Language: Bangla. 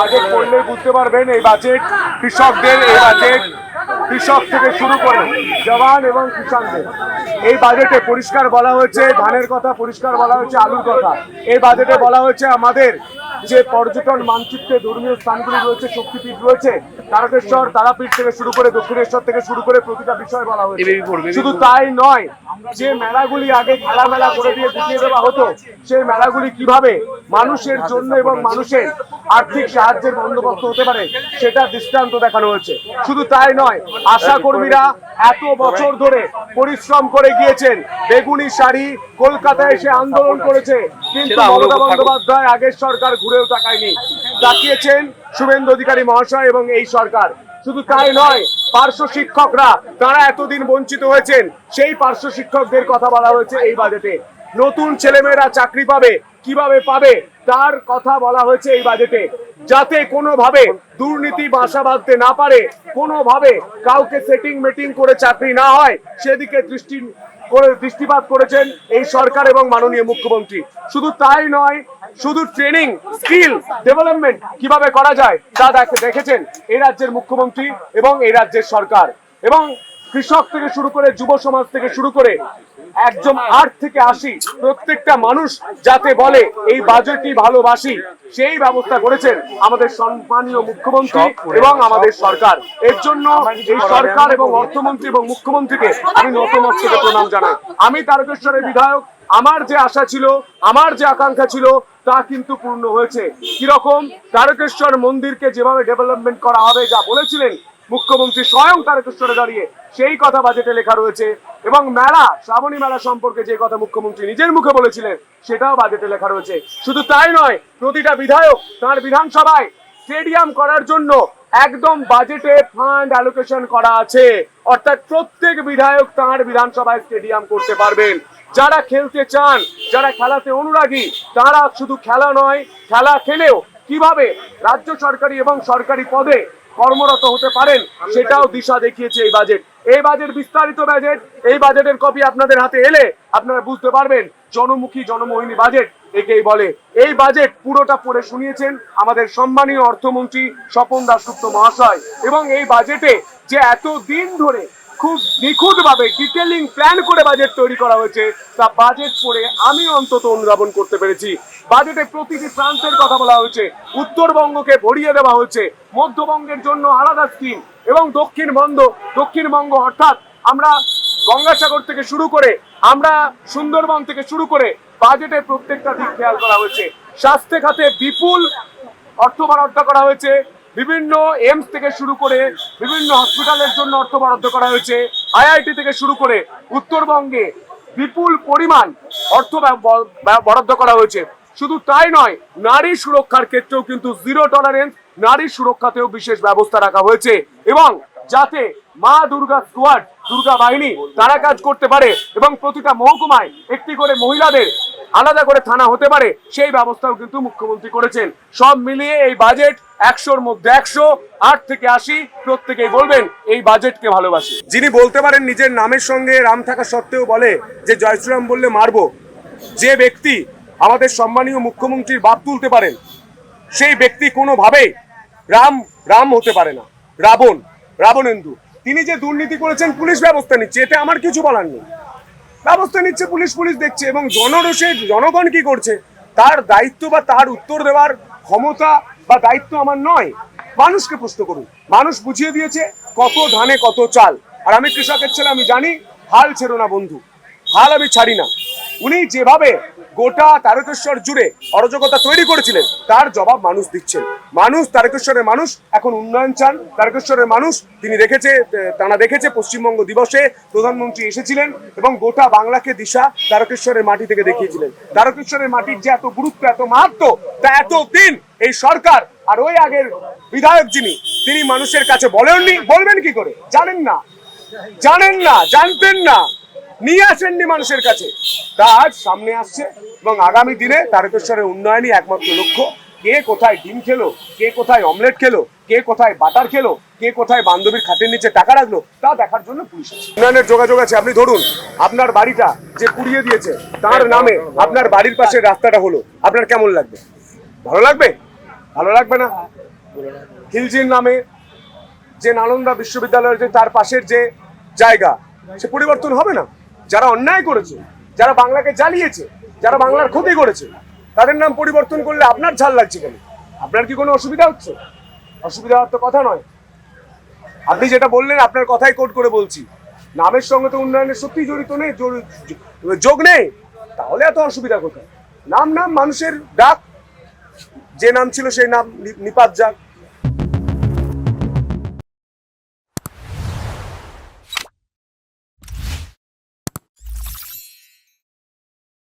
বাজেট পড়লেই বুঝতে পারবেন এই বাজেট কৃষকদের, এই বাজেট কৃষক থেকে শুরু করে জওয়ান এবং কিষানদের। এই বাজেটে পরিষ্কার বলা হয়েছে ধানের কথা, পরিষ্কার বলা হয়েছে আলুর কথা। এই বাজেটে বলা হয়েছে আমাদের যে পর্যটন মানচিত্রে ধর্মীয় স্থানগুলি রয়েছে, শক্তিপীঠ রয়েছে, তারকেশ্বর, তারাপীঠ থেকে শুরু করে দক্ষিণেশ্বর থেকে শুরু করে প্রতিটা বিষয় বলা হয়েছে। শুধু তাই নয়, যে মেলাগুলি আগে খেলা মেলা করে দিয়ে গুটিয়ে দেওয়া হতো, সেই মেলাগুলি কিভাবে মানুষের জন্য এবং মানুষের আর্থিক সাহায্যের বন্দোবস্ত হতে পারে সেটা দৃষ্টান্ত দেখানো হয়েছে। শুধু তাই নয়, আশা কর্মীরা এত বছর ধরে পরিশ্রম করে গিয়েছেন, বেগুনি শাড়ি কলকাতায় এসে আন্দোলন করেছে, কিন্তু মমতা বন্দ্যোপাধ্যায় আগের সরকার ঘুরেও তাকায়নি, তাকিয়েছেন শুভেন্দু অধিকারী মহাশয় এবং এই সরকার। শুধু তাই নয়, পার্শ্ব শিক্ষকরা তারা এতদিন বঞ্চিত হয়েছেন, সেই পার্শ্ব শিক্ষকদের কথা বলা হয়েছে এই বাজেটে। নতুন ছেলেমেয়েরা চাকরি পাবে, কিভাবে পাবে তার কথা বলা হয়েছে এই বাজেটে, যাতে কোনোভাবে দুর্নীতি বাসা বাঁধতে না কোনোভাবে কাউকে সেটিং মিটিং করে চাকরি না হয় সেদিকে দৃষ্টিপাত করেছেন এই সরকার এবং মাননীয় মুখ্যমন্ত্রী। শুধু তাই নয়, শুধু ট্রেনিং স্কিল ডেভেলপমেন্ট কিভাবে করা যায় তা দেখেছেন এই রাজ্যের মুখ্যমন্ত্রী এবং এই রাজ্যের সরকার। এবং কৃষক থেকে শুরু করে যুব সমাজ থেকে শুরু করে একদম 8 থেকে 80 প্রত্যেকটা মানুষ যাতে বলে এই বাজেটই ভালোবাসি, সেই ব্যবস্থা করেছেন আমাদের সম্মানীয় মুখ্যমন্ত্রী এবং আমাদের সরকার। এর জন্য এই সরকার এবং অর্থমন্ত্রী এবং মুখ্যমন্ত্রীকে আমি নতমস্তকে প্রণাম জানাই। আমি তারকেশ্বরের বিধায়ক, আমার যে আশা ছিল, আমার যে আকাঙ্ক্ষা ছিল তা কিন্তু পূর্ণ হয়েছে। কিরকম? তারকেশ্বর মন্দিরকে যেভাবে ডেভেলপমেন্ট করা হবে যা বলেছিলেন মুখ্যমন্ত্রী স্বয়ং তারকেশ্বরে দাঁড়িয়ে, সেই কথা বাজেটে লেখা রয়েছে। এবং মেলা, শ্রাবণী মেলা সম্পর্কে যে কথা মুখ্যমন্ত্রী নিজের মুখে বলেছিলেন সেটাও বাজেটে লেখা রয়েছে। শুধু তাই নয়, প্রতিটা বিধায়ক তার বিধানসভায় স্টেডিয়াম করার জন্য একদম বাজেটে ফান্ড অ্যালোকেশন করা আছে, অর্থাৎ প্রত্যেক বিধায়ক তার বিধানসভায় স্টেডিয়াম করতে পারবেন। যারা খেলতে চান, যারা খেলাতে অনুরাগী, তারা শুধু খেলা নয়, খেলা খেলেও কিভাবে রাজ্য সরকারি এবং সরকারি পদে কর্মরত হতে পারেন সেটাও দিশা দেখিয়েছে এই বাজেট। এই বাজেট বিস্তারিত বাজেট, এই বাজেটের কপি আপনাদের হাতে এলে আপনারা বুঝতে পারবেন জনমুখী জনমোহিনী বাজেট একেই বলে। এই বাজেট পুরোটা পড়ে শুনিয়েছেন আমাদের সম্মানীয় অর্থমন্ত্রী স্বপন দাশগুপ্ত মহাশয়। এবং এই বাজেটে যে এত দিন ধরে খুব নিখুঁতভাবে ডিটেলিং প্ল্যান করে বাজেট তৈরি করা হয়েছে তা বাজেট পড়ে আমি অন্তত অনুধাবন করতে পেরেছি। বাজেটে প্রতিটি প্রান্তের কথা বলা হয়েছে, উত্তরবঙ্গকে ভরিয়ে দেওয়া হয়েছে, মধ্যবঙ্গের জন্য আলাদা স্কিম এবং দক্ষিণবঙ্গ অর্থাৎ আমরা গঙ্গাসাগর থেকে শুরু করে আমরা সুন্দরবন থেকে শুরু করে বাজেটের প্রত্যেকটা দিক খেয়াল করা হয়েছে। স্বাস্থ্য খাতে বিপুল অর্থ বরাদ্দ করা হয়েছে, বিভিন্ন এইমস থেকে শুরু করে বিভিন্ন হসপিটালের জন্য অর্থ বরাদ্দ করা হয়েছে, আইআইটি থেকে শুরু করে উত্তরবঙ্গে বিপুল পরিমাণ অর্থ বরাদ্দ করা হয়েছে। শুধু তাই নয়, নারী সুরক্ষার ক্ষেত্রেও কিন্তু জিরো টলারেন্স, নারী সুরক্ষাতেও বিশেষ ব্যবস্থা রাখা হয়েছে। এবং যাতে মা দুর্গা স্কোয়াড, দুর্গা বাহিনী তারা কাজ করতে পারে এবং প্রতিটা মহকুমায় একটি করে মহিলাদের আলাদা করে থানা হতে পারে, সেই ব্যবস্থাও কিন্তু মুখ্যমন্ত্রী করেছেন। সব মিলিয়ে এই বাজেট 100-র মধ্যে 100, 8 থেকে 80 প্রত্যেকেই বলবেন এই বাজেটকে ভালোবাসি। যিনি বলতে পারেন নিজের নামের সঙ্গে রাম থাকা সত্ত্বেও বলে যে জয় শ্রীরাম বললে মারবো, যে ব্যক্তি আমাদের সম্মানীয় মুখ্যমন্ত্রীর বাপ তুলতে পারেন, সেই ব্যক্তি কোনোভাবেই রাম হতে পারে না, রাবণেন্দু। তিনি যে দুর্নীতি করেছেন পুলিশ ব্যবস্থা নিচ্ছে, এতে আমার কিছু বলার নেই। ব্যবস্থা নিচ্ছে পুলিশ দেখছে। এবং জনরোষে জনগণ কি করছে তার দায়িত্ব বা তার উত্তর দেওয়ার ক্ষমতা বা দায়িত্ব আমার নয়। মানুষকে প্রশ্ন করুন, মানুষ বুঝিয়ে দিয়েছে কত ধানে কত চাল। আর আমি কৃষকের ছেলে, আমি জানি হাল ছেড়ো না বন্ধু, হাল আমি ছাড়ি না। উনি যেভাবে গোটা তারকেশ্বর জুড়ে অরাজকতা তৈরি করেছিলেন তার জবাব মানুষ দিচ্ছেন। তারকেশ্বরের মানুষ এখন উন্নয়ন চান। তারকেশ্বরের মানুষ তারা দেখেছে পশ্চিমবঙ্গ দিবসে প্রধানমন্ত্রী এসেছিলেন এবং গোটা বাংলাকে দিশা তারকেশ্বরের মাটি থেকে দেখিয়েছিলেন। তারকেশ্বরের মাটির যে এত গুরুত্ব, এত মাহাত্ম, তা এতদিন এই সরকার আর ওই আগের বিধায়ক তিনি মানুষের কাছে বলেননি। বলবেন কি করে? জানেন না, জানতেন না, নিয়ে আসেননি মানুষের কাছে। তা আজ সামনে আসছে এবং আগামী দিনে তারকেশ্বরের উন্নয়নই একমাত্র লক্ষ্য। কে কোথায় ডিম খেলো, কে কোথায় অমলেট খেলো, কে কোথায় বাটার খেলো, কে কোথায় বান্ধবীর খাটের নিচে টাকা রাখলো তা দেখার জন্য পুলিশ আছে। উন্নয়নের যোগাযোগ আছে। আপনি ধরুন আপনার বাড়িটা যে পুড়িয়ে দিয়েছে তার নামে আপনার বাড়ির পাশে রাস্তাটা হলো, আপনার কেমন লাগবে? ভালো লাগবে? ভালো লাগবে না। খিলজির নামে যে নালন্দা বিশ্ববিদ্যালয়ের যে তার পাশের যে জায়গা, সে পরিবর্তন হবে না। যারা অন্যায় করেছে, যারা বাংলাকে জ্বালিয়েছে, যারা বাংলার ক্ষতি করেছে, তাদের নাম পরিবর্তন করলে আপনার ঝাল লাগছে কেন? আপনার কি কোনো অসুবিধা হচ্ছে? অসুবিধা হওয়ার তো কথা নয়। আপনি যেটা বললেন আপনার কথাই কোট করে বলছি, নামের সঙ্গে তো উন্নয়নের সত্যি জড়িত নেই, যোগ নেই, তাহলে এত অসুবিধা কোথায়? নাম নাম মানুষের ডাক, যে নাম ছিল সেই নাম নিপাত যাক।